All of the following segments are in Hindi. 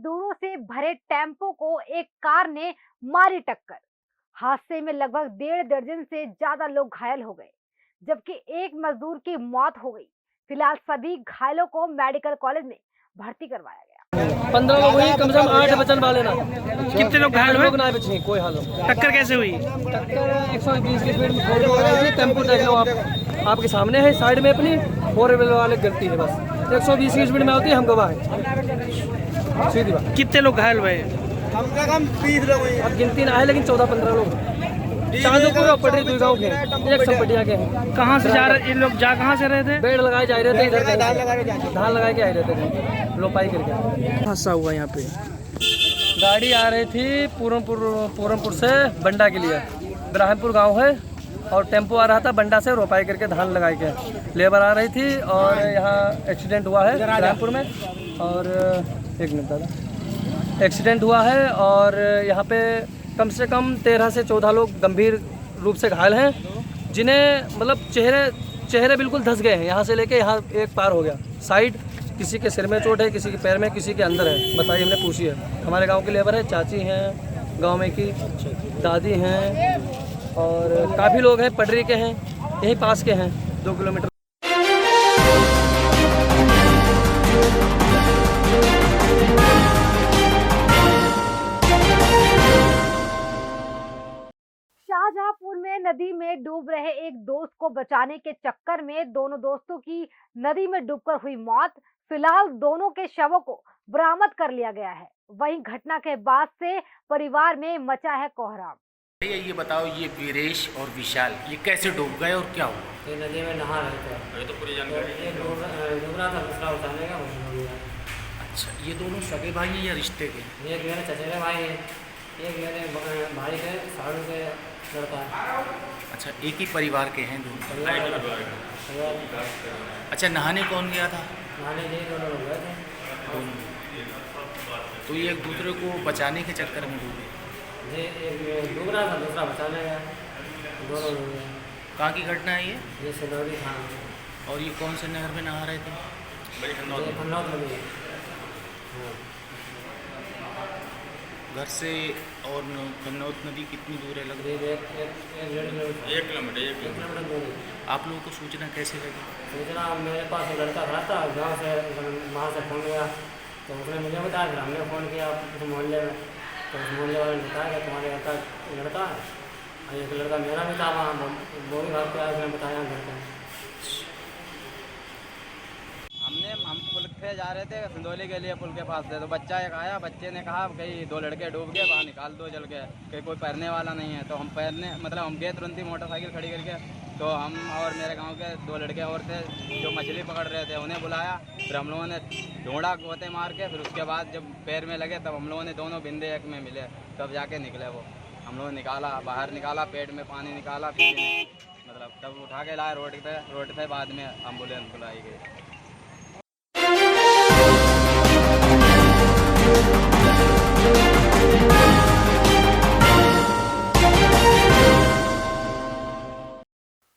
मजदूरों से भरे टेम्पो को एक कार ने मारी टक्कर। हादसे में लगभग 1.5 दर्जन से ज्यादा लोग घायल हो गए, जबकि एक मजदूर की मौत हो गई। फिलहाल सभी घायलों को मेडिकल कॉलेज में भर्ती करवाया गया। 15 लोग हुई, कम से कम 8 बचन वाले ना। कितने लोग घायल हुए? लोग ना बचे कोई हाल हो। टक्कर कैसे हुई? टक्कर 120 की स्पीड में फोर व्हीलर वाले टेम्पो देख लो आप, आपके सामने है साइड में अपनी। फोर व्हीलर वाले गलती है बस, 120 की स्पीड में होती है, हम गवाह है। सीधी बात। कितने लोग घायल हुए? कम से कम 20 लोग हुए। अब गिनती ना है लेकिन 14-15 लोग। चांदोपुर पटरी दुई गाँव के, एक सब पटिया के हैं। कहाँ से जा रहे? ये लोग कहाँ से रहे थे? बेड़ लगाए जा रहे थे, इधर धान लगाए के आ रहे थे लोपाई करके। हादसा हुआ यहाँ पे। गाड़ी आ रही थी पूरनपुर से बंडा के लिए, इब्राहिमपुर गांव है, और टेम्पो आ रहा था बंडा से रोपाई करके धान लगाए के। लेबर आ रही थी और यहाँ एक्सीडेंट हुआ है इब्राहिमपुर में। और एक मिनट दादा, एक्सीडेंट हुआ है और यहाँ पे कम से कम 13 से 14 लोग गंभीर रूप से घायल हैं, जिन्हें मतलब चेहरे बिल्कुल धंस गए हैं। यहाँ से लेके यहाँ एक पार हो गया साइड। किसी के सिर में चोट है, किसी के पैर में, किसी के अंदर है। बताइए, हमने पूछी है। हमारे गांव की लेबर है, चाची हैं गांव में की, दादी हैं, और काफ़ी लोग हैं पटरी के हैं, यहीं पास के हैं 2 किलोमीटर। शाहजहांपुर में नदी में डूब रहे एक दोस्त को बचाने के चक्कर में दोनों दोस्तों की नदी में डूबकर हुई मौत। फिलहाल दोनों के शवों को बरामद कर लिया गया है। वहीं घटना के बाद से परिवार में मचा है कोहराम। भैया ये बताओ, ये वीरेश और विशाल ये कैसे डूब गए और क्या हुआ? ये नदी में नहा रहे थे। ये तो पूरी जानकारी एक डूब रहा था, दूसरा उतारने का वही हो गया। अच्छा, ये दोनों सगे भाई हैं या रिश्ते के? एक मेरे चचेरे भाई है, एक मेरे भाई के साड़ू के लड़का है। अच्छा, एक ही परिवार के हैं दोनों? अच्छा, नहाने कौन गया था? नहाने के दोनों लोग गए थे। दोनों। तो ये एक दूसरे को बचाने के चक्कर में डूबे? ये एक डूब रहा था, दूसरा बचाने गया, दोनों लोग गए। कहाँ की घटना है ये? ये सिलौरी था। और ये कौन से नहर में नहा रहे थे? ये खन्नौत नदी है। हाँ। घर से और खन्नौत नदी कितनी दूर है? लगभग एक 1.5 किलोमीटर दूर है। आप लोगों को सूचना कैसे लगी? सूचना मेरे पास एक लड़का खड़ा था गाँव से, वहाँ से फ़ोन गया तो उसने मुझे बताया। फिर हमने फ़ोन किया उस मोहल्ले में, तो उस मोहल्ले वाले ने बताया कि तुम्हारे घर का लड़का है। और एक लड़का मेरा भी था वहाँ, वो भी भाग के आया, उसने बताया घर का। हम पुल पे जा रहे थे सिंदौली के लिए, पुल के पास थे, तो बच्चा एक आया। बच्चे ने कहा कहीं 2 लड़के डूब गए, बाहर निकाल दो जल के, कहीं कोई पैरने वाला नहीं है। तो हम हम गए तुरंत ही मोटरसाइकिल खड़ी करके। तो हम और मेरे गांव के 2 लड़के और थे जो मछली पकड़ रहे थे, उन्हें बुलाया। फिर हम लोगों ने ढूंढा गोते मार के। फिर उसके बाद जब पैर में लगे तब हम लोगों ने दोनों बिंदे एक में मिले, तब जाके निकले वो। हम लोगों ने निकाला, बाहर निकाला, पेट में पानी निकाला, फिर तब उठा के लाए रोड पे। बाद में एम्बुलेंस बुलाई गई।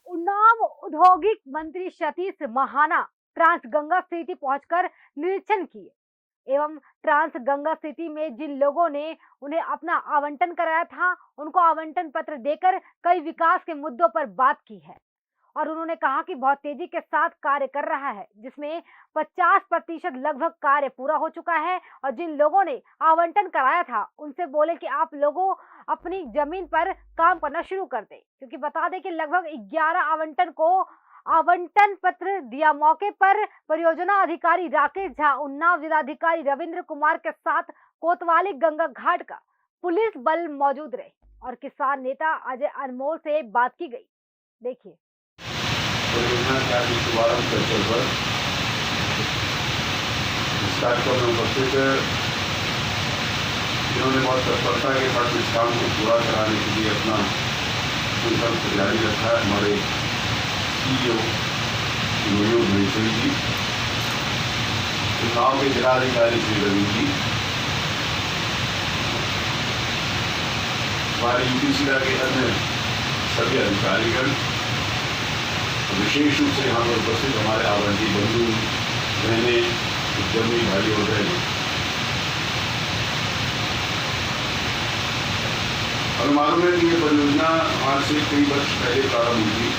उन्नाव औद्योगिक मंत्री सतीश महाना ट्रांस गंगा सिटी पहुंचकर निरीक्षण किए एवं ट्रांस गंगा सिटी में जिन लोगों ने उन्हें अपना आवंटन कराया था, उनको आवंटन पत्र देकर कई विकास के मुद्दों पर बात की है। और उन्होंने कहा कि बहुत तेजी के साथ कार्य कर रहा है, जिसमें 50% लगभग कार्य पूरा हो चुका है। और जिन लोगों ने आवंटन कराया था उनसे बोले कि आप लोगों अपनी जमीन पर काम करना शुरू कर दें, क्योंकि बता दें कि लगभग 11 आवंटन को आवंटन पत्र दिया। मौके पर परियोजना अधिकारी राकेश झा, उन्नाव जिलाधिकारी रविंद्र कुमार के साथ कोतवाली गंगा घाट का पुलिस बल मौजूद रहे और किसान नेता अजय अनमोल से बात की गई। देखिए। परियोजना के आज शुभारंभ के अवसर पर इस कार्यक्रम में उपस्थित जिन्होंने बहुत तत्परता के साथ इस काम को पूरा कराने के लिए अपना संकल्प जारी रखा है, हमारे CEO मनोज महेश्वरी जी, उन्नाव के जिलाधिकारी श्री रवि जी, हमारे UPCDA के अन्य सभी अधिकारीगण, विशेष रूप से यहाँ पर उपस्थित हमारे आवंटी बंधु, बहने, उद्यमी भाई और बहन, हमें मालूम है कि ये परियोजना आज से कई वर्ष पहले प्रारंभ हुई थी।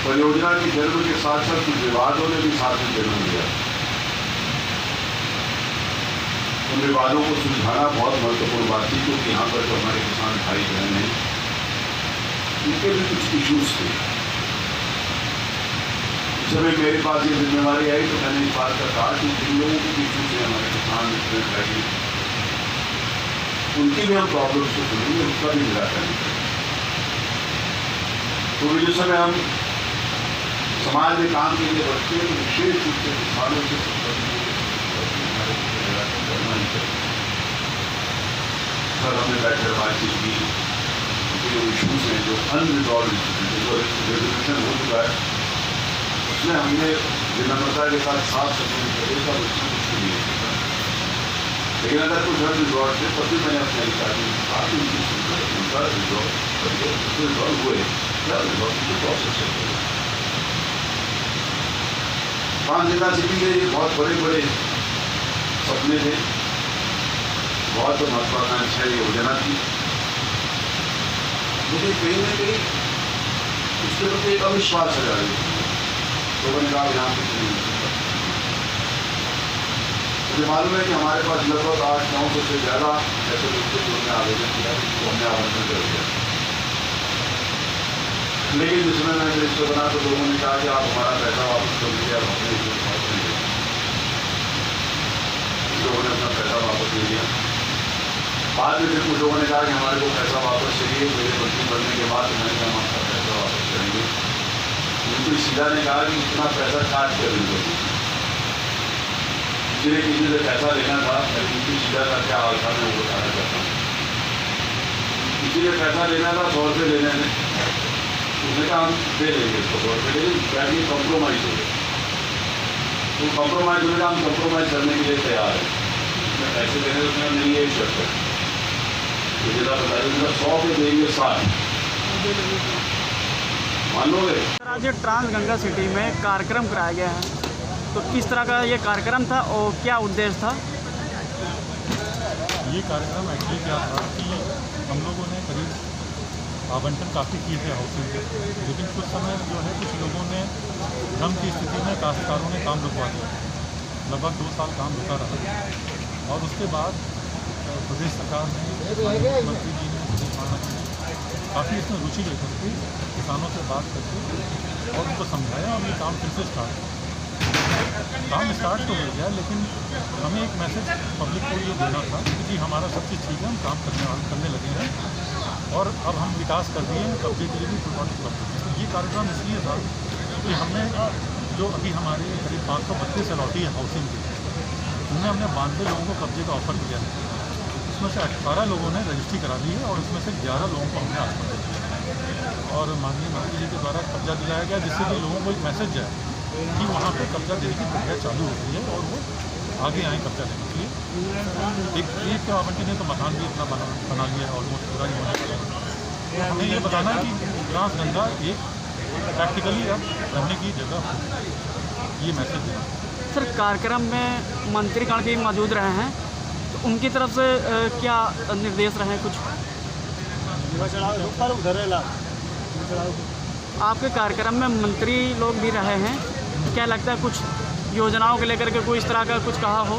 परियोजना के जन्म के साथ साथ कुछ विवादों ने भी साथ में जन्म लिया। उन विवादों को सुलझाना बहुत महत्वपूर्ण बात थी, क्योंकि यहाँ पर जो हमारे किसान भाई बहन हैं उनके भी कुछ इश्यूज थे। इस समय मेरे पास ये जिम्मेवारी आई तो मैंने इस बात का कहा कि जिन लोगों के इश्यूज हैं हमारे किसान भाई, उनकी भी हम प्रॉब्लम्स को सुनेंगे, उसका भी निराकरण करेंगे। तो जिस समय हम समाज में काम के लिए बढ़ते हैं तो विशेष रूप से किसानों से सर हमने बैठकर बातचीत की, जो इशूज़ हैं जो अनरिजॉल्व जो रेजोल्यूशन हो चुका है उसमें हमने विनम्रता के साथ साफ सफाई करे का उसमें कुछ नहीं हो सकता। लेकिन अगर कुछ अनरिजॉल्व थे तब भी मैंने अपने अधिकारियों से कहा कि उनकी सुनकर उनका रिजॉल्व हुए या रिजॉल्व की प्रोसेस है। ट्रांस गंगा सिटी के ये बहुत बड़े बड़े सपने थे, बहुत महत्वाकांक्षा योजना थी, मुझे कहीं न कहीं उसके प्रति एक अविश्वास है लोगों ने कहा यहाँ कुछ नहीं हो सकता। मुझे मालूम है कि हमारे पास लगभग 800-900 से ज़्यादा ऐसे लोग थे जिन्होंने आवेदन किया, जिसको हमने आवंटन कर दिया। लेकिन जिसमें मैं मिनिस्टर बना तो लोगों ने कहा कि आप हमारा पैसा वापस कर दीजिए, आप अपने लोगों ने अपना पैसा वापस ले लिया। बाद में फिर कुछ लोगों ने कहा कि हमारे को पैसा वापस चाहिए। मेरे मंत्री बनने के बाद मैंने कहा हम आपका पैसा वापस करेंगे। उनको सीधा ने कहा कि इतना पैसा काट कर देंगे, किसी से पैसा लेना था, उनकी सीधा का क्या हाल था मैं वो बताना चाहता हूँ। किसी ने पैसा लेना था 100 रुपये लेने में, उसने कहा हम दे देंगे उसको 100 रुपये, लेकिन बैठिए कॉम्प्रोमाइज़ हो गया। तो कॉम्प्रोमाइज़ होने का हम कॉम्प्रोमाइज़ करने के लिए तैयार हैं, पैसे देने उसमें नहीं है शर्त है। जिला बताइए 100 पे देंगे 60 मान लोगे। आज ट्रांस गंगा सिटी में कार्यक्रम कराया गया है, तो किस तरह का ये कार्यक्रम था और क्या उद्देश्य था? ये कार्यक्रम एक्चुअली क्या था कि हम लोगों ने करीब आवंटन काफ़ी किए थे हाउसिंग के, लेकिन कुछ समय जो है कुछ लोगों ने भ्रम की स्थिति में काश्तकारों ने काम रुकवा दिया। लगभग 2 साल काम रुका रहा और उसके बाद प्रदेश सरकार ने, मुख्यमंत्री जी ने, काफ़ी इसमें रुचि लेकर के किसानों से बात करके और उनको समझाया और ये काम फिर से स्टार्ट किया। काम स्टार्ट तो हो गया, लेकिन हमें एक मैसेज पब्लिक को ये देना था कि जी हमारा सब चीज़ ठीक है, हम काम करने लगे हैं और अब हम विकास कर दिए हैं, कब्जे के लिए भी प्रोटेक्ट कर दिए। तो ये कार्यक्रम इसलिए था कि हमने जो अभी हमारे करीब 532 अलॉटी है हाउसिंग की, उनमें हमने 92 लोगों को कब्जे का ऑफर दिया है। उसमें से 18 लोगों ने रजिस्ट्री करा ली है और उसमें से 11 लोगों को हमने आस्पताल दिया और माननीय मंत्री जी के द्वारा कब्जा दिलाया गया, जिससे कि लोगों को एक मैसेज जाए कि वहाँ पे कब्जा देने की प्रक्रिया चालू हो गई है और वो आगे आए कब्जा लेने के लिए। एक आवंटन ने तो मकान भी इतना बना लिया है, ऑलमोस्ट पूरा ही होने वाला है। तो हमें ये बताना है कि ट्रांस गंगा एक प्रैक्टिकली अब रहने की जगह हो, ये मैसेज देना। सर, कार्यक्रम में मंत्रीगण भी मौजूद रहे हैं, तो उनकी तरफ से क्या निर्देश रहे कुछ? आपके कार्यक्रम में मंत्री लोग भी रहे हैं, क्या लगता है कुछ योजनाओं को लेकर के कोई इस तरह का कुछ कहा हो?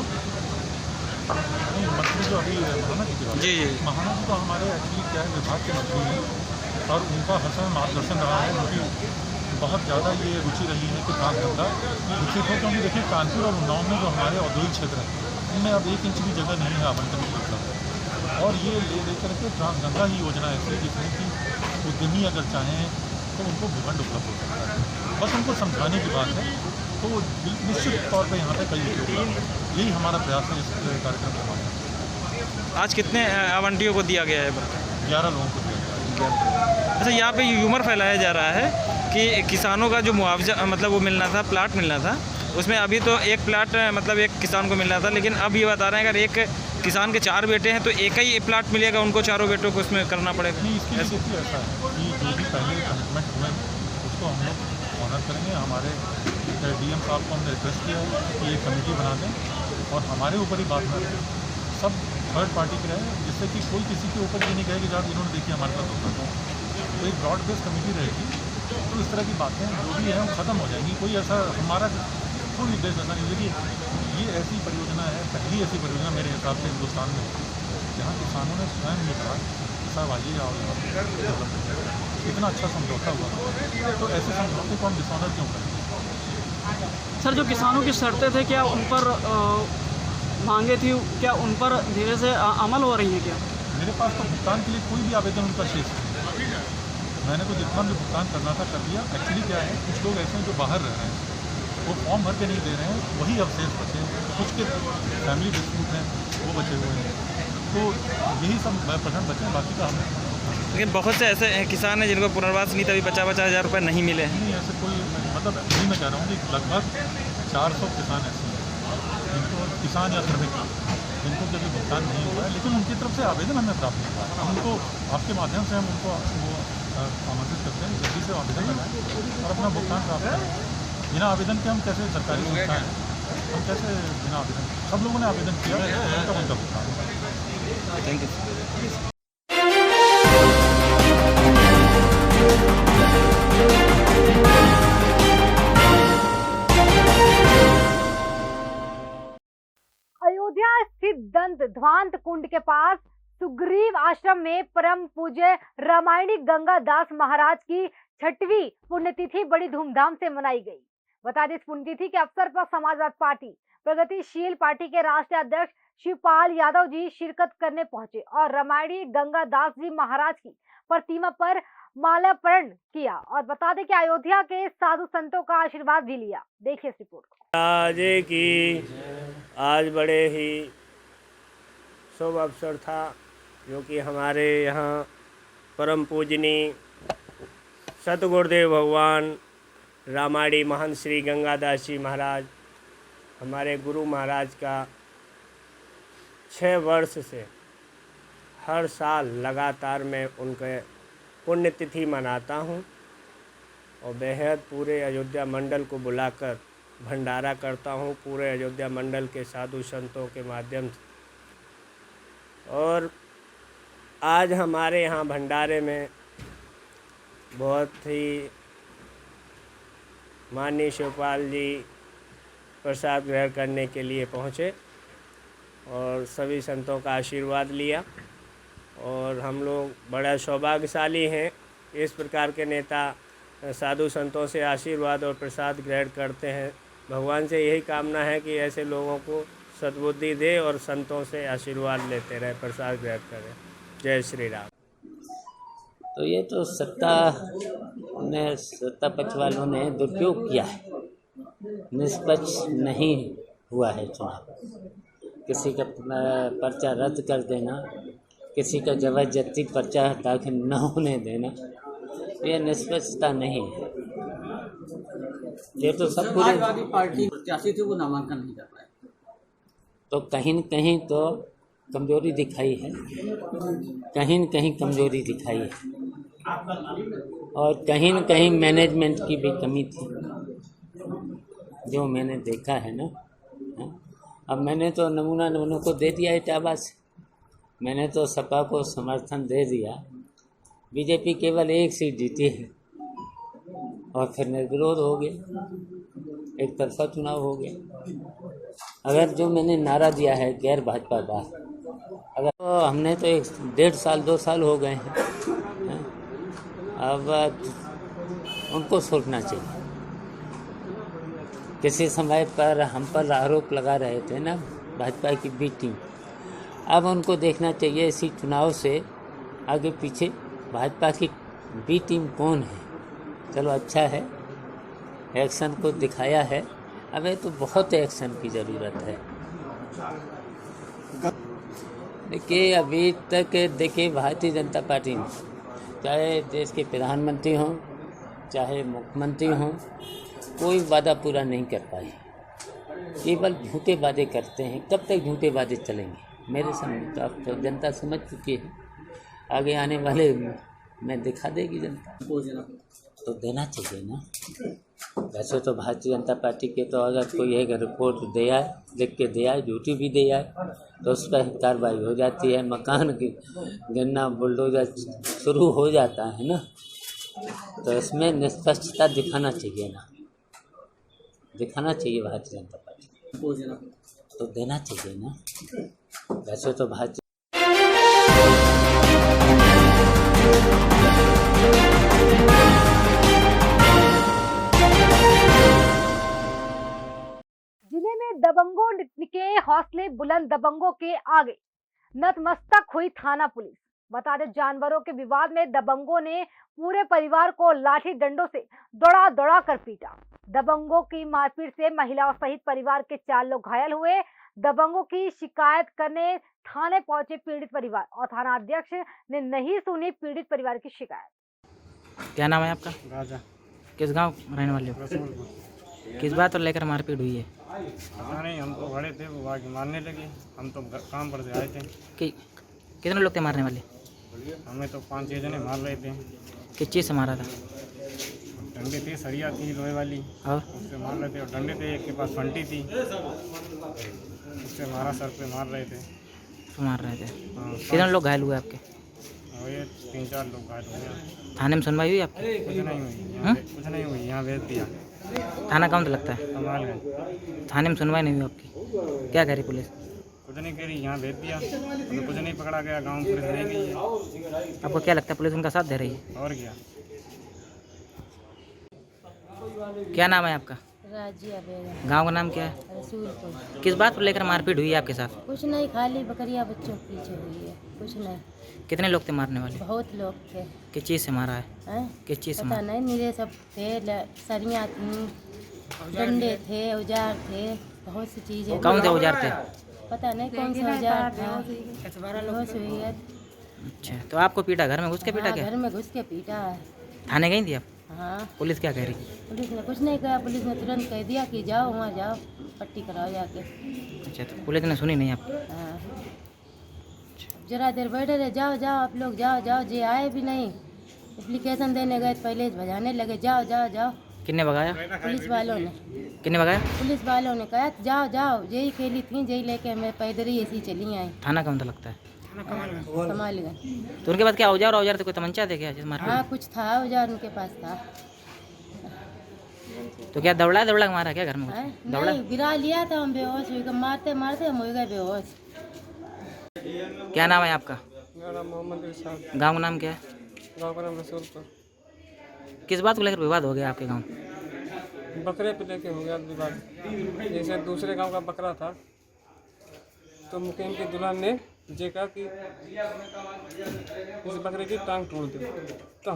नहीं, मंत्री जो अभी महाना जी जी महाना जी तो हमारे एक्चुअली क्या है विभाग के मंत्री हैं और उनका हर समय मार्गदर्शन रहा है। उनकी बहुत ज़्यादा ये रुचि रही है कि ट्रांस गंगा विकसित हो, क्योंकि देखिए कानपुर और उन्नाव में जो हमारे औद्योगिक क्षेत्र हैं उनमें अब 1 इंच भी जगह नहीं है आवंटन की योजना, और ये लेकर के ट्रांस गंगा ही योजना ऐसी जिसमें कि उद्यमी अगर चाहें तो उनको भूखंड उपलब्ध हो सकता है। बस उनको समझाने की बात है, तो निश्चित तौर पर यहाँ पर कई उपयोग होगा। यही हमारा प्रयास है इस कार्यक्रम के माध्यम से। आज कितने आवंटियों को दिया गया है? 11 लोगों को दिया गया है। अच्छा, यहाँ पे ह्यूमर फैलाया जा रहा है कि किसानों का जो मुआवजा मतलब वो मिलना था, प्लाट मिलना था, उसमें अभी तो एक प्लाट मतलब एक किसान को मिलना था, लेकिन अब ये बता रहे हैं अगर एक किसान के 4 बेटे हैं तो एक ही प्लाट मिलेगा उनको, चारों बेटों को उसमें करना पड़ेगा। नहीं, इसकी स्थिति ऐसा है कि जो भी पहले कमिटमेंट हुए उसको हम लोग ऑनर करेंगे। हमारे डीएम साहब को हमने रिक्वेस्ट किया है कि ये कमेटी बना दें और हमारे ऊपर ही बात न रहे, सब थर्ड पार्टी के रहे, जिससे कि कोई किसी के ऊपर ये नहीं कहे कि जब इन्होंने देखिए हमारे साथ होता था। तो एक ब्रॉड बेस्ड कमेटी रहेगी, तो इस तरह की बातें जो भी हैं वो ख़त्म हो जाएंगी। कोई ऐसा हमारा कोई उद्देश्य ऐसा नहीं है कि ये ऐसी परियोजना है, पहली ऐसी परियोजना मेरे हिसाब से हिंदुस्तान में जहाँ किसानों ने स्वयं ये कहा साहब आइए और इतना अच्छा समझौता हुआ, तो ऐसे समझौते को हम डिसऑनर क्यों करें? सर, जो किसानों की शर्तें थे क्या उन पर मांगे थी, क्या उन पर धीरे से अमल हो रही है क्या? मेरे पास तो भुगतान के लिए कोई भी आवेदन उनका शेष नहीं है। मैंने तो जितना भी भुगतान करना था कर दिया। एक्चुअली क्या है, कुछ लोग ऐसे हैं जो बाहर रह रहे हैं, वो फॉर्म भर के नहीं दे रहे हैं, वही अवशेष बचे हैं। कुछ के फैमिली डिस्प्यूट हैं वो बचे हुए हैं, तो यही सब प्रश्न बचे हैं, बाकी का हमने। लेकिन बहुत से ऐसे किसान हैं जिनको पुनर्वास नीति अभी 50-50 हज़ार रुपये नहीं मिले हैं। नहीं, ऐसे कोई मतलब यही मैं कह रहा हूँ कि लगभग 400 किसान ऐसे हैं जिनको किसान या श्रमिक जिनको कभी भुगतान नहीं हुआ है, लेकिन उनकी तरफ से आवेदन हमें प्राप्त नहीं हुआ। हम उनको आपके माध्यम से हम उनको वो आमंत्रित करते हैं जल्दी से आवेदन लगाएं और अपना भुगतान प्राप्त करें। बिना आवेदन के हम कैसे, सरकारी संस्था है, हम कैसे बिना आवेदन? सब लोगों ने आवेदन किया है, उनका भुगतान। Thank you. अयोध्या स्थित दंत ध्वांत कुंड के पास सुग्रीव आश्रम में परम पूज्य रामायणी गंगा दास महाराज की 6वीं पुण्यतिथि बड़ी धूमधाम से मनाई गई। बता दें, इस पुण्यतिथि के अवसर पर समाजवादी पार्टी प्रगतिशील पार्टी के राष्ट्रीय अध्यक्ष शिवपाल यादव जी शिरकत करने पहुंचे और रामायणी गंगा दास जी महाराज की प्रतिमा पर माल्यार्पण किया और बता दें कि अयोध्या के साधु संतों का आशीर्वाद भी लिया। देखिए इस रिपोर्ट को। आज बड़े ही शुभ अवसर था, जो कि हमारे यहाँ परम पूजनीय सतगुरुदेव भगवान रामायणी महंत श्री गंगादास जी महाराज, हमारे गुरु महाराज का 6 वर्ष से हर साल लगातार मैं उनके पुण्यतिथि मनाता हूँ और बेहद पूरे अयोध्या मंडल को बुलाकर भंडारा करता हूँ, पूरे अयोध्या मंडल के साधु संतों के माध्यम से। और आज हमारे यहाँ भंडारे में बहुत ही माननीय शिवपाल जी प्रसाद ग्रहण करने के लिए पहुँचे और सभी संतों का आशीर्वाद लिया। और हम लोग बड़ा सौभाग्यशाली हैं, इस प्रकार के नेता साधु संतों से आशीर्वाद और प्रसाद ग्रहण करते हैं। भगवान से यही कामना है कि ऐसे लोगों को सद्बुद्धि दे और संतों से आशीर्वाद लेते रहे, प्रसाद ग्रहण करें। जय श्री राम। तो ये तो सत्ता पक्ष वालों ने दुरुपयोग किया है, निष्पक्ष नहीं हुआ है चुनाव। किसी का पर्चा रद्द कर देना, किसी का जबरदस्ती पर्चा दाखिल न होने देना, ये निष्पक्षता नहीं है। ये तो सब पूरे पार्टी प्रत्याशी थे वो नामांकन नहीं कर पाए, तो कहीं न कहीं तो कमजोरी दिखाई है, कहीं न कहीं कमजोरी दिखाई है और कहीं न कहीं मैनेजमेंट की भी कमी थी, जो मैंने देखा है ना। अब मैंने तो नमूना को दे दिया इटावा से, मैंने तो सपा को समर्थन दे दिया। बीजेपी केवल 1 सीट जीती है और फिर निर्विरोध हो गया, एक तरफा चुनाव हो गया। अगर जो मैंने नारा दिया है गैर भाजपा का, अगर तो हमने तो 1.5 साल 2 साल हो गए हैं, अब उनको सोचना चाहिए। किसी समय पर हम पर आरोप लगा रहे थे ना भाजपा की बी टीम, अब उनको देखना चाहिए इसी चुनाव से आगे पीछे भाजपा की बी टीम कौन है। चलो अच्छा है, एक्शन को दिखाया है, अब तो बहुत एक्शन की ज़रूरत है। देखिए अभी तक देखिए भारतीय जनता पार्टी में चाहे देश के प्रधानमंत्री हों चाहे मुख्यमंत्री हों, कोई वादा पूरा नहीं कर पाए, केवल झूठे वादे करते हैं। कब तक झूठे वादे चलेंगे? मेरे समझ तो अब तो जनता समझ चुकी है, आगे आने वाले में दिखा देगी जनता, तो देना चाहिए ना। वैसे तो भारतीय जनता पार्टी के तो अगर कोई एक रिपोर्ट दे आए, लिख के दे आए, झूठी भी दे आए तो उस पर कार्रवाई हो जाती है। मकान की गिरना बुलडोजर शुरू हो जाता है ना, तो इसमें निष्पक्षता दिखाना चाहिए ना, दिखाना चाहिए भारतीय जनता पार्टी तो देना चाहिए ना। वैसे तो भारतीय जिले में दबंगों के हौसले बुलंद, दबंगों के आगे नतमस्तक हुई थाना पुलिस। बता दें, जानवरों के विवाद में दबंगों ने पूरे परिवार को लाठी डंडों से दौड़ा दौड़ा कर पीटा। दबंगों की मारपीट से महिलाओं सहित परिवार के 4 लोग घायल हुए। दबंगों की शिकायत करने थाने पहुंचे पीड़ित परिवार और थाना अध्यक्ष ने नहीं सुनी पीड़ित परिवार की शिकायत। क्या नाम है आपका? राजा किस गांव रहने वाले हो? रसूलपुर। किस बात को लेकर मारपीट हुई है? पता नहीं, हम तो खड़े थे, वो आगे मारने लगे। हम तो काम पर से आए थे। कितने लोग थे मारने वाले? हमें तो 5-6 जने मार रहे थे। किस चीज़ से मारा था? डंडे थे, सरिया थी लोहे वाली, और उससे मार रहे थे। और डंडे थे, एक के पास फंटी थी, उससे मारा, सर पे मार रहे थे। तो मार रहे थे। हाँ, कितने लोग घायल हुए आपके? और ये 3-4 लोग घायल हुए। थाने में सुनवाई हुई आपकी? कुछ नहीं हुई, कुछ नहीं हुई। यहाँ भेज दिया। थाना कौन सा लगता है? कमालगंज। थाने में सुनवाई नहीं हुई आपकी? क्या कह रही पुलिस? कुछ नहीं करी, यहाँ भेज दिया। हमें कुछ नहीं पकड़ा गया, गाँव पुलिस नहीं गई है। आपको क्या लगता है पुलिस उनका साथ दे रही है? और क्या। क्या नाम है आपका? राजिया बेगम। गांव का नाम क्या है? रसूलपुर। किस बात को लेकर मारपीट हुई है आपके साथ? कुछ नहीं, खाली बकरिया बच्चों के पीछे हुई है, कुछ नहीं। कितने लोग थे मारने वाले? बहुत लोग थे। किस चीज़ से मारा है? हैं? किस चीज़ से पता मारा? नहीं, मेरे सब थे, सरियाँ थी, डंडे थे, औजार थे, बहुत सी चीज़ें। कौन से औजार थे? पता नहीं कौन सा औजार था। बेहोश हुई है। अच्छा, तो आपको पीटा, घर में घुस के पीटा? हाँ, क्या घर में घुस के पीटा है। थाने गई थी आप? हाँ। पुलिस क्या कह रही? पुलिस ने कुछ नहीं कहा, पुलिस ने तुरंत कह दिया कि जाओ वहाँ जाओ, पट्टी कराओ जाके। अच्छा, तो पुलिस ने सुनी नहीं आपकी? हाँ। जरा देर बैठे रहे, जाओ जाओ आप लोग, जाओ जाओ। जे आए भी नहीं, एप्लीकेशन देने गए तो पहले भजाने लगे, जाओ जाओ जाओ। किसने भगाया? पुलिस वालों ने। किसने भगाया? पुलिस वालों ने कहा जाओ जाओ, यही खेली थी, यही लेके मैं पैदल ही ऐसी चली आई। थाना कौन सा लगता है? कमालगंज। तो उनके पास क्या औजार औजार थे? कोई तमंचा थे क्या जिस मारपीट? हाँ, कुछ था औजार उनके पास था। तो क्या दौड़ा दौड़ा के मारा क्या घर में? दौड़ा? नहीं, गिरा लिया था, हम बेहोश हुए, मारते मारते हम हो गए बेहोश। क्या नाम है आपका? मेरा नाम मोहम्मद इरशाद। गांव का नाम क्या है? गाँव का नाम रसूलपुर। किस बात को लेकर विवाद हो गया आपके गांव? बकरे पे लेके हो गया विवाद। जैसे दूसरे गांव का बकरा था, तो मुकीम की दुल्हन ने ये कहा कि इस बकरे की टांग तोड़ दो। तो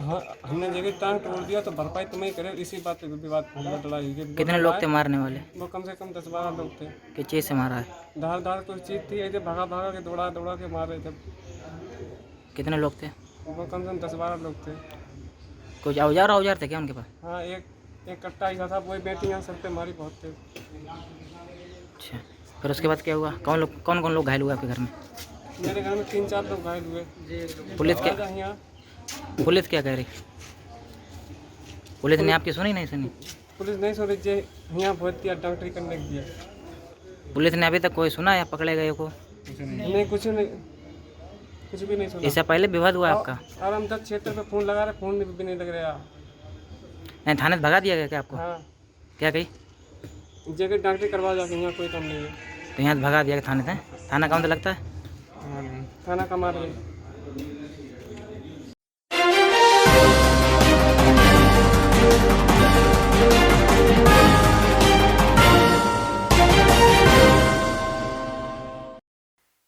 हमने जगह टांग तोड़ दिया तो भरपाई तुम्हें करे, इसी बात पे विवाद लड़ाई हुई। कितने लोग थे मारने वाले? वो कम से कम 10-12 लोग थे। किस चीज़ से मारा है? धार धार कुछ चीज़ थी, ऐसे भागा भागा के दौड़ा दौड़ा के मार रहे थे। कितने लोग थे? वो कम से कम 10-12 लोग थे। कुछ औजार औजार थे क्या उनके पास? हाँ, एक कट्टा ऐसा था, वही बेटी यहाँ सर पे मारी बहुत थे। अच्छा, फिर उसके बाद क्या हुआ? कौन कौन लोग घायल हुए आपके घर में? मेरे घर में 3-4 लोग घायल हुए। पुलिस क्या कह रही? पुलिस ने आपकी सुनी नहीं सुनी? पुलिस नहीं सुनी, जे यहाँ बहुत दिया डॉक्टरी करने के लिए। पुलिस ने अभी तक कोई सुना या पकड़े गए को? नहीं, कुछ नहीं, कुछ भी नहीं सुना। इससे पहले विवाद हुआ आपका? और हम 10 क्षेत्र पे फोन लगा रहे, फोन भी नहीं लग रहा। नहीं, थाने भगा दिया गया क्या आपको? हाँ। क्या कही? जगह डॉक्टरी करवा जाके, यहाँ कोई काम नहीं है। तो यहाँ भगा दिया थाने से? थाना कौन सा लगता है? थाना कमा रहे।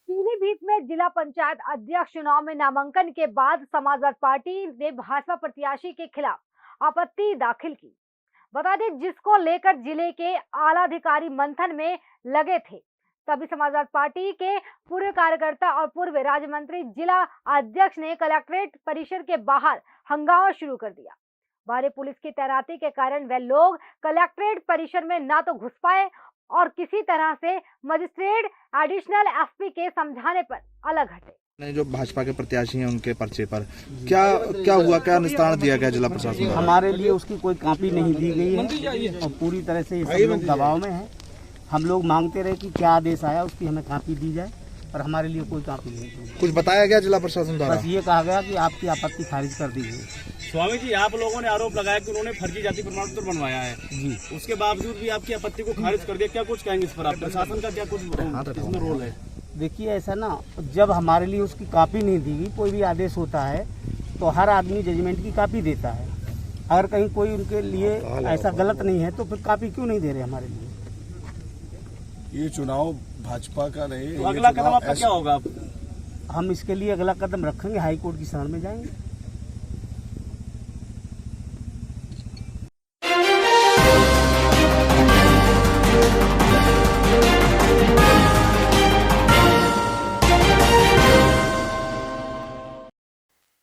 पीलीभीत में जिला पंचायत अध्यक्ष चुनाव में नामांकन के बाद समाजवादी पार्टी ने भाजपा प्रत्याशी के खिलाफ आपत्ति दाखिल की। बता दें, जिसको लेकर जिले के आला अधिकारी मंथन में लगे थे, तभी समाजवादी पार्टी के पूर्व कार्यकर्ता और पूर्व राज्य मंत्री जिला अध्यक्ष ने कलेक्ट्रेट परिसर के बाहर हंगामा शुरू कर दिया। भारी पुलिस की तैनाती के कारण वे लोग कलेक्ट्रेट परिसर में ना तो घुस पाए और किसी तरह से मजिस्ट्रेट एडिशनल एसपी के समझाने पर अलग हटे। जो भाजपा के प्रत्याशी हैं उनके पर्चे पर क्या हुआ, क्या निस्तारण दिया गया जिला प्रशासन द्वारा? हमारे लिए उसकी कोई कॉपी नहीं दी गई है और पूरी तरह से सब लोग दबाव में हैं। हम लोग मांगते रहे कि क्या आदेश आया उसकी हमें कॉपी दी जाए, पर हमारे लिए कोई कॉपी नहीं दी। कुछ बताया गया जिला प्रशासन द्वारा? बस ये कहा गया कि आपकी आपत्ति खारिज कर दी गई। स्वामी जी, आप लोगों ने आरोप लगाया कि उन्होंने फर्जी जाति प्रमाण पत्र बनवाया है जी, उसके बावजूद भी आपकी आपत्ति को खारिज कर दिया। क्या कुछ कहेंगे इस पर? आप प्रशासन का क्या कुछ इसमें रोल है? देखिए ऐसा ना, जब हमारे लिए उसकी कॉपी नहीं दी गई, कोई भी आदेश होता है तो हर आदमी जजमेंट की कॉपी देता है। अगर कहीं कोई उनके लिए ऐसा गलत नहीं है तो फिर कॉपी क्यों नहीं दे रहे हमारे लिए? ये चुनाव भाजपा का नहीं, तो अगला कदम आपका क्या होगा? हम इसके लिए अगला कदम रखेंगे, हाई कोर्ट की शरण में जाएंगे।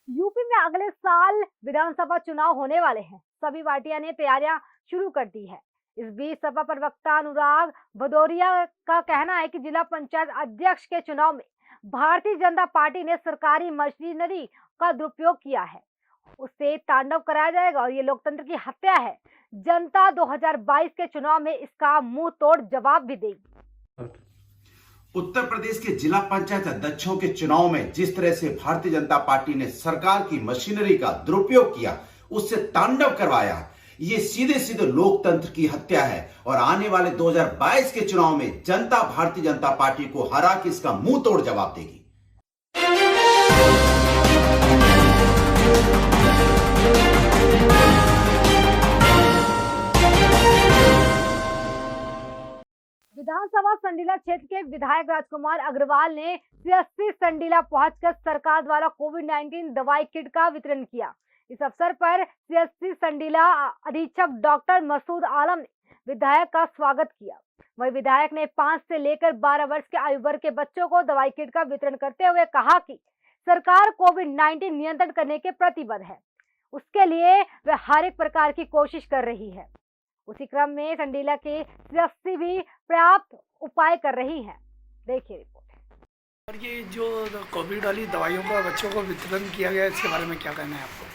यूपी में अगले साल विधानसभा चुनाव होने वाले हैं। सभी पार्टियां ने तैयारियां शुरू कर दी है। इस बीच सपा प्रवक्ता अनुराग भदौरिया का कहना है कि जिला पंचायत अध्यक्ष के चुनाव में भारतीय जनता पार्टी ने सरकारी मशीनरी का दुरुपयोग किया है, उससे तांडव कराया जाएगा और ये लोकतंत्र की हत्या है। जनता 2022 के चुनाव में इसका मुंह तोड़ जवाब भी देगी। उत्तर प्रदेश के जिला पंचायत अध्यक्षों के चुनाव में जिस तरह से भारतीय जनता पार्टी ने सरकार की मशीनरी का दुरुपयोग किया, उससे तांडव करवाया, ये सीधे सीधे लोकतंत्र की हत्या है और आने वाले 2022 के चुनाव में जनता भारतीय जनता पार्टी को हरा के इसका मुंह तोड़ जवाब देगी। विधानसभा संडीला क्षेत्र के विधायक राजकुमार अग्रवाल ने सीएससी संडीला पहुंचकर सरकार द्वारा कोविड-19 दवाई किट का वितरण किया। इस अवसर पर सीएससी संडीला अधीक्षक डॉक्टर मसूद आलम ने विधायक का स्वागत किया। वही विधायक ने 5 से लेकर 12 वर्ष के आयु वर्ग के बच्चों को दवाई किट का वितरण करते हुए कहा कि सरकार कोविड-19 नियंत्रण करने के प्रतिबद्ध है, उसके लिए वह हर एक प्रकार की कोशिश कर रही है। उसी क्रम में संडीला के सीएससी भी पर्याप्त उपाय कर रही है। देखिए रिपोर्ट। और ये जो कोविड वाली दवाइयों का बच्चों को वितरण किया गया, इसके बारे में क्या कहना है आपको?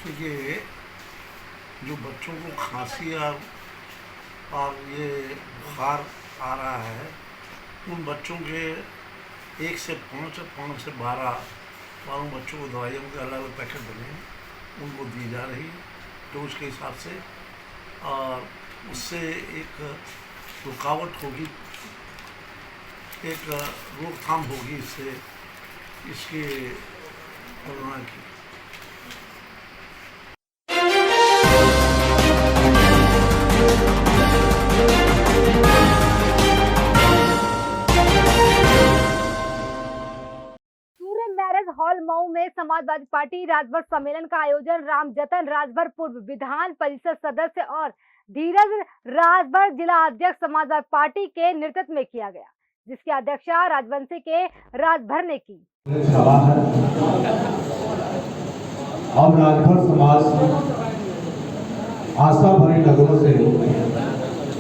देखिए, जो बच्चों को खांसी और ये बुखार आ रहा है, उन बच्चों के 1 से 5 और 5 से 12 वालों बच्चों को दवाइयों के अलग अलग पैकेट बने हैं, उनको दी जा रही है डोज के हिसाब से, और उससे एक रुकावट होगी, एक रोकथाम होगी इससे, इसके कोरोना की। हॉल मऊ में समाजवादी पार्टी राजभर सम्मेलन का आयोजन रामजतन राजभर पूर्व विधान परिषद सदस्य और धीरज राजभर जिला अध्यक्ष समाजवादी पार्टी के नेतृत्व में किया गया, जिसकी अध्यक्षता राजवंशी के राजभर ने की। अब राजभर समाज आशा भरी नजरों से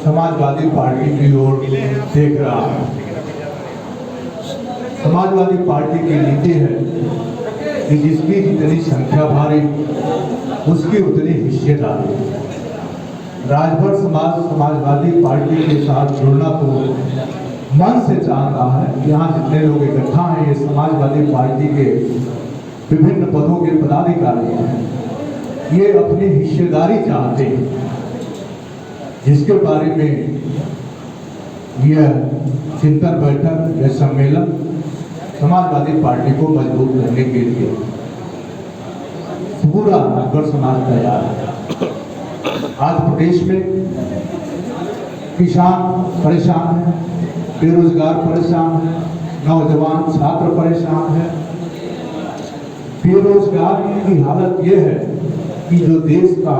समाजवादी पार्टी की ओर देख रहा है। समाजवादी पार्टी की नीति है कि जिसकी जितनी संख्या भारी उसकी उतनी हिस्सेदारी। राजभर समाज समाजवादी पार्टी के साथ जुड़ना तो मन से चाहता है। यहाँ जितने लोग इकट्ठा हैं ये समाजवादी पार्टी के विभिन्न पदों के पदाधिकारी हैं, ये अपनी हिस्सेदारी चाहते हैं, जिसके बारे में यह चिंतन बैठक या सम्मेलन समाजवादी पार्टी को मजबूत करने के लिए पूरा राजभर समाज तैयार है। आज प्रदेश में किसान परेशान है, बेरोजगार परेशान है, नौजवान छात्र परेशान है। बेरोजगारी की हालत यह है कि जो देश का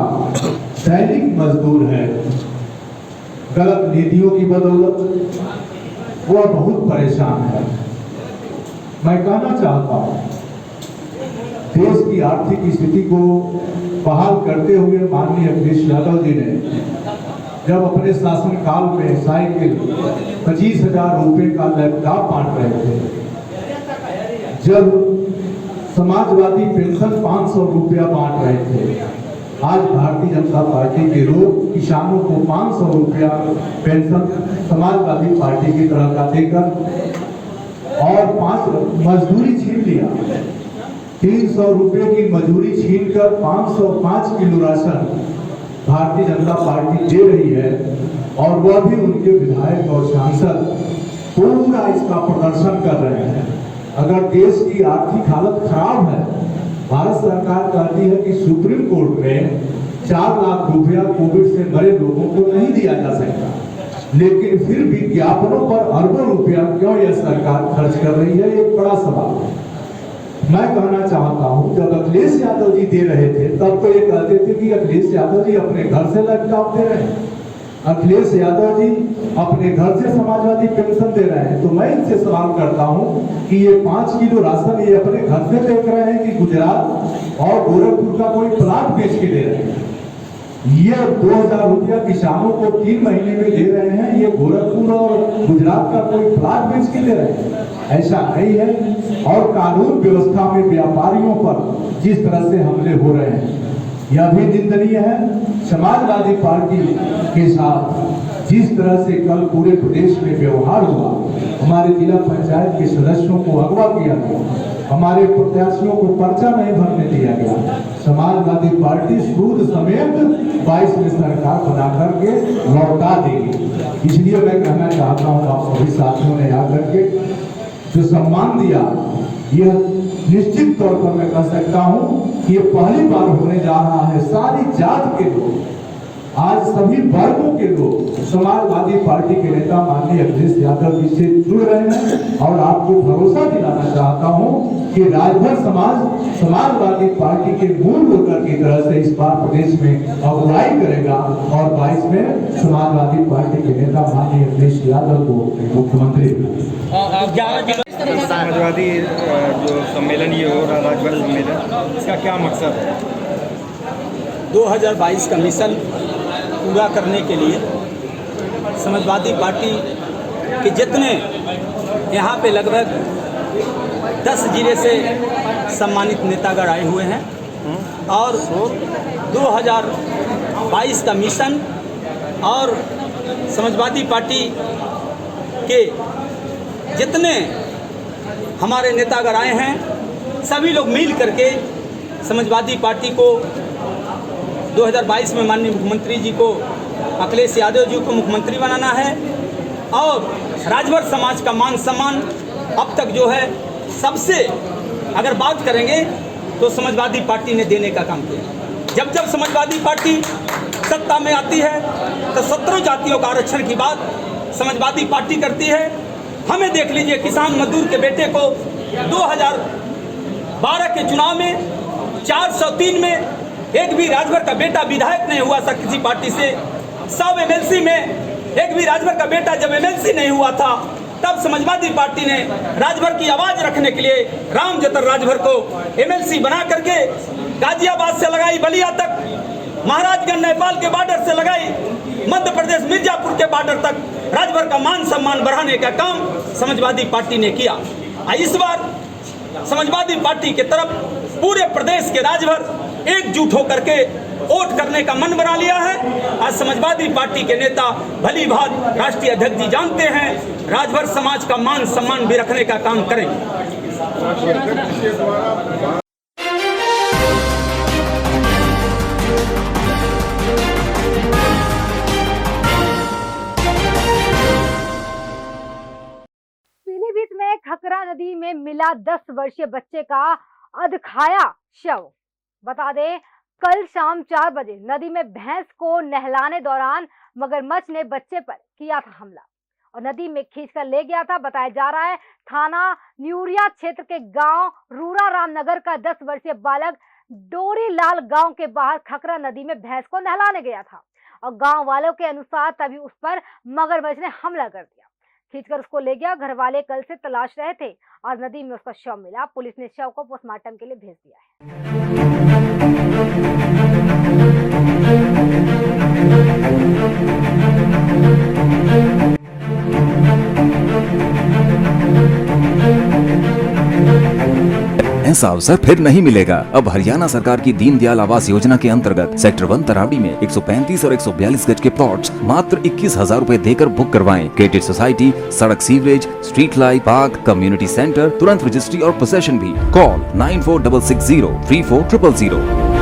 दैनिक मजदूर है, गलत नीतियों की बदौलत वह बहुत परेशान है। मैं कहना चाहता हूं, देश की आर्थिक स्थिति को बहाल करते हुए माननीय अखिलेश यादव जी ने जब अपने शासनकाल में साइकिल 25,000 रुपए का लैपटॉप बांट रहे थे, जब समाजवादी पेंशन 500 रुपया बांट रहे थे, आज भारतीय जनता पार्टी के लोग किसानों को 500 रुपया पेंशन समाजवादी पार्टी की तरह का देकर और 5 मजदूरी छीन लिया। 300 रुपये की मजदूरी छीनकर 505 kilo ration Bharatiya Janata party दे रही है और वह भी उनके विधायक और सांसद पूरा इसका प्रदर्शन कर रहे हैं। अगर देश की आर्थिक हालत खराब है, भारत सरकार कहती है कि सुप्रीम कोर्ट में 4 लाख रुपया कोविड से मरे लोगों को नहीं दिया जा सकता, लेकिन फिर भी विज्ञापनों पर अरबों रुपया क्यों यह सरकार खर्च कर रही है, एक बड़ा सवाल है। मैं कहना चाहता हूं, जब अखिलेश यादव जी दे रहे थे तब तो ये कहते थे कि अखिलेश यादव जी अपने घर से लैपटॉप दे रहे हैं, अखिलेश यादव जी अपने घर से समाजवादी पेंशन दे रहे हैं। तो मैं इनसे सवाल करता हूं कि ये 5 किलो राशन ये अपने घर से देख रहे हैं कि गुजरात और गोरखपुर का कोई प्लाट बेच के दे रहे हैं? ये 2000 रुपया किसानों को 3 महीने में दे रहे हैं, ये गोरखपुर और गुजरात का कोई प्लाट बेच के दे रहे हैं? ऐसा नहीं है। और कानून व्यवस्था में व्यापारियों पर जिस तरह से हमले हो रहे हैं, यह भी निंदनीय है। समाजवादी पार्टी के साथ जिस तरह से कल पूरे प्रदेश में व्यवहार हुआ, हमारे जिला पंचायत के सदस्यों को अगवा किया गया, हमारे प्रत्याशियों को पर्चा नहीं भरने दिया गया, समाजवादी पार्टी सूद समेत 22 में सरकार बना करके लौटा देगी। इसलिए मैं कहना चाहता हूँ आप सभी साथियों ने आकर के जो सम्मान दिया, यह निश्चित तौर पर मैं कह सकता हूं कि ये पहली बार होने जा रहा है। सारी जात के लोग, आज सभी वर्गों के लोग समाजवादी पार्टी के नेता माननीय अखिलेश यादव जी से जुड़ रहे हैं और आपको भरोसा दिलाना चाहता हूं कि राजभर समाज समाजवादी पार्टी के मूल वोटर की तरह से इस बार प्रदेश में अगुवाई करेगा और 22 में समाजवादी पार्टी के नेता माननीय अखिलेश यादव को मुख्यमंत्री। समाजवादी जो सम्मेलन ये हो रहा राजभर सम्मेलन, इसका क्या मकसद है? 2022 का मिशन पूरा करने के लिए समाजवादी पार्टी के जितने यहाँ पे लगभग 10 जिले से सम्मानित नेतागण आए हुए हैं और 2022 का मिशन और समाजवादी पार्टी के जितने हमारे नेतागण आए हैं, सभी लोग मिल करके समाजवादी पार्टी को 2022 में माननीय मुख्यमंत्री जी को, अखिलेश यादव जी को मुख्यमंत्री बनाना है और राजभर समाज का मान सम्मान अब तक जो है सबसे अगर बात करेंगे तो समाजवादी पार्टी ने देने का काम किया। जब जब समाजवादी पार्टी सत्ता में आती है तो 17 जातियों का आरक्षण की बात समाजवादी पार्टी करती है। हमें देख लीजिए, किसान मजदूर के बेटे को 2012 के चुनाव में 403 में एक भी राजभर का बेटा विधायक नहीं हुआ था किसी पार्टी से। 100 MLC में एक भी राजभर का बेटा जब MLC नहीं हुआ था, तब समाजवादी पार्टी ने राजभर की आवाज रखने के लिए राम जतर राजभर को MLC बना करके गाजियाबाद से लगाई बलिया तक, महाराजगंज नेपाल के बॉर्डर से लगाई मध्य प्रदेश मिर्जापुर के बॉर्डर तक राजभर का मान सम्मान बढ़ाने का काम समाजवादी पार्टी ने किया। इस बार समाजवादी पार्टी के तरफ पूरे प्रदेश के राजभर एकजुट होकर के वोट करने का मन बना लिया है। आज समाजवादी पार्टी के नेता भली भांति राष्ट्रीय अध्यक्ष जी जानते हैं, राजभर समाज का मान सम्मान भी रखने का काम करेंगे। पीलीभीत में खकरा नदी में मिला 10 वर्षीय बच्चे का अधखाया शव। बता दें, कल शाम 4 बजे नदी में भैंस को नहलाने दौरान मगरमच्छ ने बच्चे पर किया था हमला और नदी में खींचकर ले गया था। बताया जा रहा है थाना न्यूरिया क्षेत्र के गांव रूरा रामनगर का 10 वर्षीय बालक डोरीलाल गांव के बाहर खकरा नदी में भैंस को नहलाने गया था और गांव वालों के अनुसार तभी उस पर मगरमच्छ ने हमला कर दिया, खींचकर उसको ले गया। घर वाले कल से तलाश रहे थे, आज नदी में उसका शव मिला। पुलिस ने शव को पोस्टमार्टम के लिए भेज दिया है। ऐसा अवसर फिर नहीं मिलेगा। अब हरियाणा सरकार की दीनदयाल आवास योजना के अंतर्गत सेक्टर 1 तरावड़ी में 135 और 142 गज के प्लॉट्स मात्र 21,000 रूपए देकर बुक करवाएं। क्रेडिट सोसाइटी, सड़क, sewerage, street light, park, community centre, तुरंत रजिस्ट्री और पोसेशन भी। कॉल 9466034000।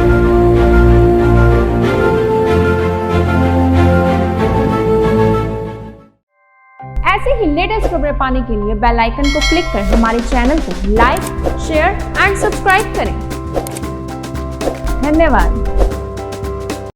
ऐसे ही लेटेस्ट खबरें पाने के लिए बेल आइकन को क्लिक कर हमारे चैनल को लाइक, शेयर एंड सब्सक्राइब करें। धन्यवाद।